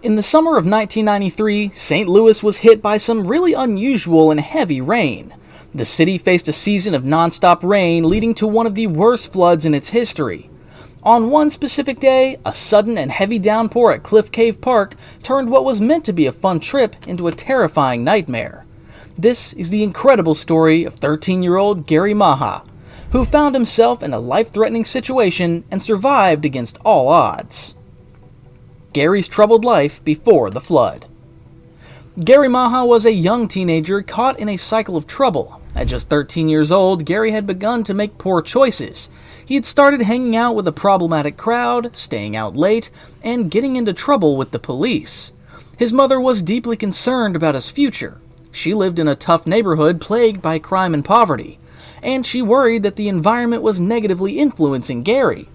In the summer of 1993, St. Louis was hit by some really unusual and heavy rain. The city faced a season of nonstop rain, leading to one of the worst floods in its history. On one specific day, a sudden and heavy downpour at Cliff Cave Park turned what was meant to be a fun trip into a terrifying nightmare. This is the incredible story of 13-year-old Gary Maher, who found himself in a life-threatening situation and survived against all odds. Gary's troubled life before the flood. Gary Maher was a young teenager caught in a cycle of trouble. At just 13 years old, Gary had begun to make poor choices. He had started hanging out with a problematic crowd, staying out late, and getting into trouble with the police. His mother was deeply concerned about his future. She lived in a tough neighborhood plagued by crime and poverty, and she worried that the environment was negatively influencing Gary.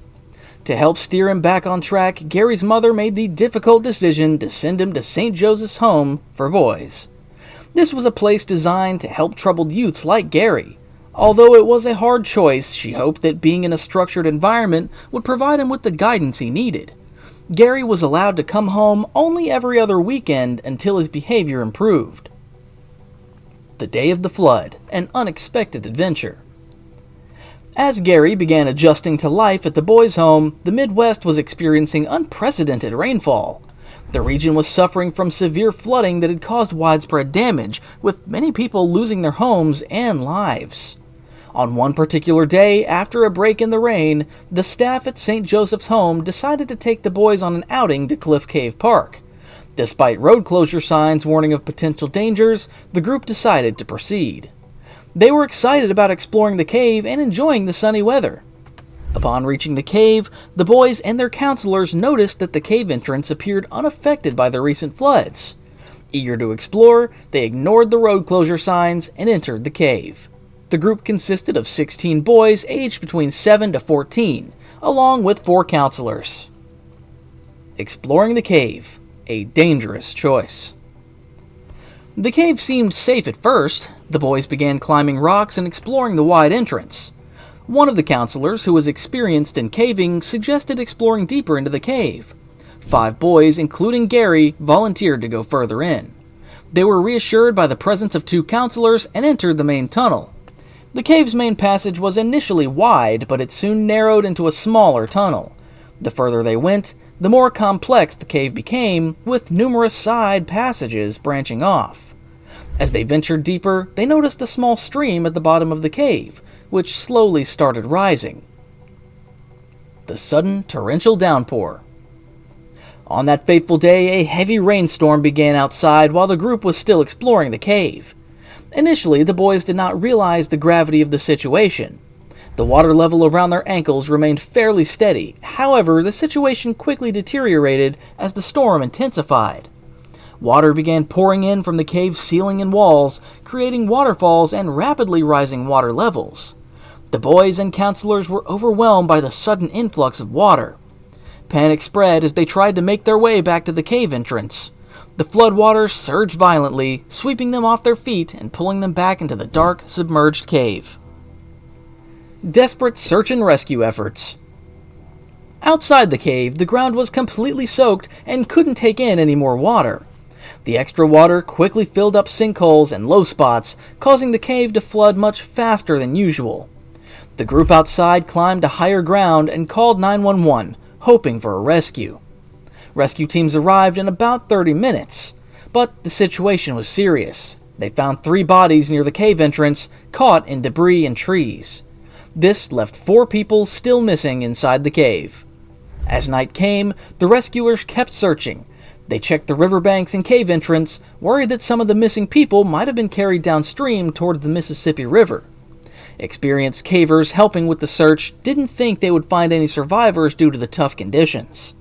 To help steer him back on track, Gary's mother made the difficult decision to send him to St. Joseph's Home for Boys. This was a place designed to help troubled youths like Gary. Although it was a hard choice, she hoped that being in a structured environment would provide him with the guidance he needed. Gary was allowed to come home only every other weekend until his behavior improved. The day of the flood, an unexpected adventure. As Gary began adjusting to life at the boys' home, the Midwest was experiencing unprecedented rainfall. The region was suffering from severe flooding that had caused widespread damage, with many people losing their homes and lives. On one particular day, after a break in the rain, the staff at St. Joseph's Home decided to take the boys on an outing to Cliff Cave Park. Despite road closure signs warning of potential dangers, the group decided to proceed. They were excited about exploring the cave and enjoying the sunny weather. Upon reaching the cave, the boys and their counselors noticed that the cave entrance appeared unaffected by the recent floods. Eager to explore, they ignored the road closure signs and entered the cave. The group consisted of 16 boys aged between 7 to 14, along with 4 counselors. Exploring the cave, a dangerous choice. The cave seemed safe at first. The boys began climbing rocks and exploring the wide entrance. One of the counselors, who was experienced in caving, suggested exploring deeper into the cave. 5 boys, including Gary, volunteered to go further in. They were reassured by the presence of 2 counselors and entered the main tunnel. The cave's main passage was initially wide, but it soon narrowed into a smaller tunnel. The further they went, the more complex the cave became, with numerous side passages branching off. As they ventured deeper, they noticed a small stream at the bottom of the cave, which slowly started rising. The sudden torrential downpour. On that fateful day, a heavy rainstorm began outside while the group was still exploring the cave. Initially, the boys did not realize the gravity of the situation. The water level around their ankles remained fairly steady. However, the situation quickly deteriorated as the storm intensified. Water began pouring in from the cave's ceiling and walls, creating waterfalls and rapidly rising water levels. The boys and counselors were overwhelmed by the sudden influx of water. Panic spread as they tried to make their way back to the cave entrance. The floodwaters surged violently, sweeping them off their feet and pulling them back into the dark, submerged cave. Desperate search and rescue efforts. Outside the cave, the ground was completely soaked and couldn't take in any more water. The extra water quickly filled up sinkholes and low spots, causing the cave to flood much faster than usual. The group outside climbed to higher ground and called 911, hoping for a rescue. Rescue teams arrived in about 30 minutes, but the situation was serious. They found 3 bodies near the cave entrance, caught in debris and trees. This left 4 people still missing inside the cave. As night came, the rescuers kept searching. They checked the riverbanks and cave entrance, worried that some of the missing people might have been carried downstream toward the Mississippi River. Experienced cavers helping with the search didn't think they would find any survivors due to the tough conditions.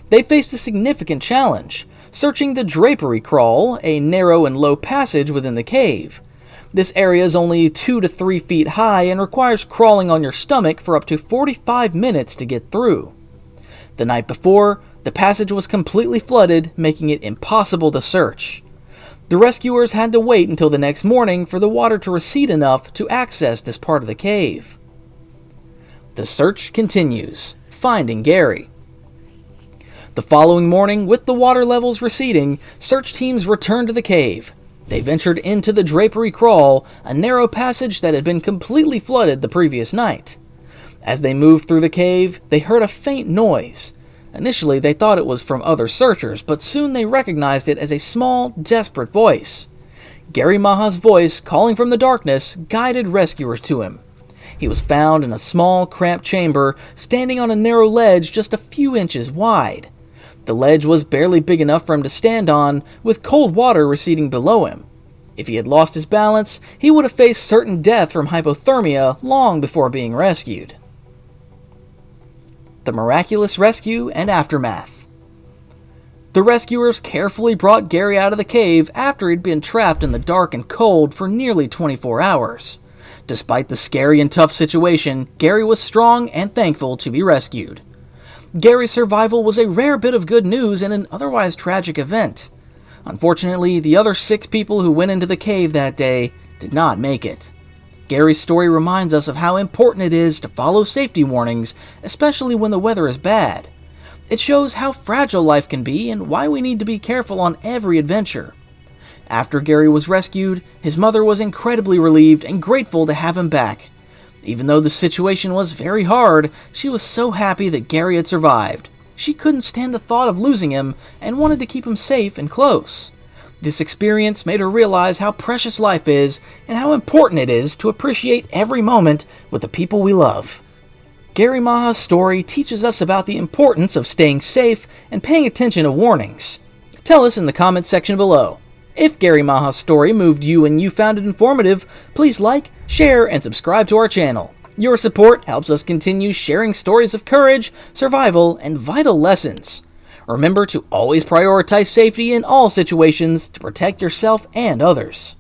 They faced a significant challenge, searching the drapery crawl, a narrow and low passage within the cave. This area is only 2 to 3 feet high and requires crawling on your stomach for up to 45 minutes to get through. The night before, the passage was completely flooded, making it impossible to search. The rescuers had to wait until the next morning for the water to recede enough to access this part of the cave. The search continues, finding Gary. The following morning, with the water levels receding, search teams returned to the cave. They ventured into the drapery crawl, a narrow passage that had been completely flooded the previous night. As they moved through the cave, they heard a faint noise. Initially, they thought it was from other searchers, but soon they recognized it as a small, desperate voice. Gary Maher's voice, calling from the darkness, guided rescuers to him. He was found in a small, cramped chamber, standing on a narrow ledge just a few inches wide. The ledge was barely big enough for him to stand on, with cold water receding below him. If he had lost his balance, he would have faced certain death from hypothermia long before being rescued. The miraculous rescue and aftermath. The rescuers carefully brought Gary out of the cave after he'd been trapped in the dark and cold for nearly 24 hours. Despite the scary and tough situation, Gary was strong and thankful to be rescued. Gary's survival was a rare bit of good news in an otherwise tragic event. Unfortunately, the other 6 people who went into the cave that day did not make it. Gary's story reminds us of how important it is to follow safety warnings, especially when the weather is bad. It shows how fragile life can be and why we need to be careful on every adventure. After Gary was rescued, his mother was incredibly relieved and grateful to have him back. Even though the situation was very hard, she was so happy that Gary had survived. She couldn't stand the thought of losing him and wanted to keep him safe and close. This experience made her realize how precious life is and how important it is to appreciate every moment with the people we love. Gary Maher's story teaches us about the importance of staying safe and paying attention to warnings. Tell us in the comments section below. If Gary Maher's story moved you and you found it informative, please like, share, and subscribe to our channel. Your support helps us continue sharing stories of courage, survival, and vital lessons. Remember to always prioritize safety in all situations to protect yourself and others.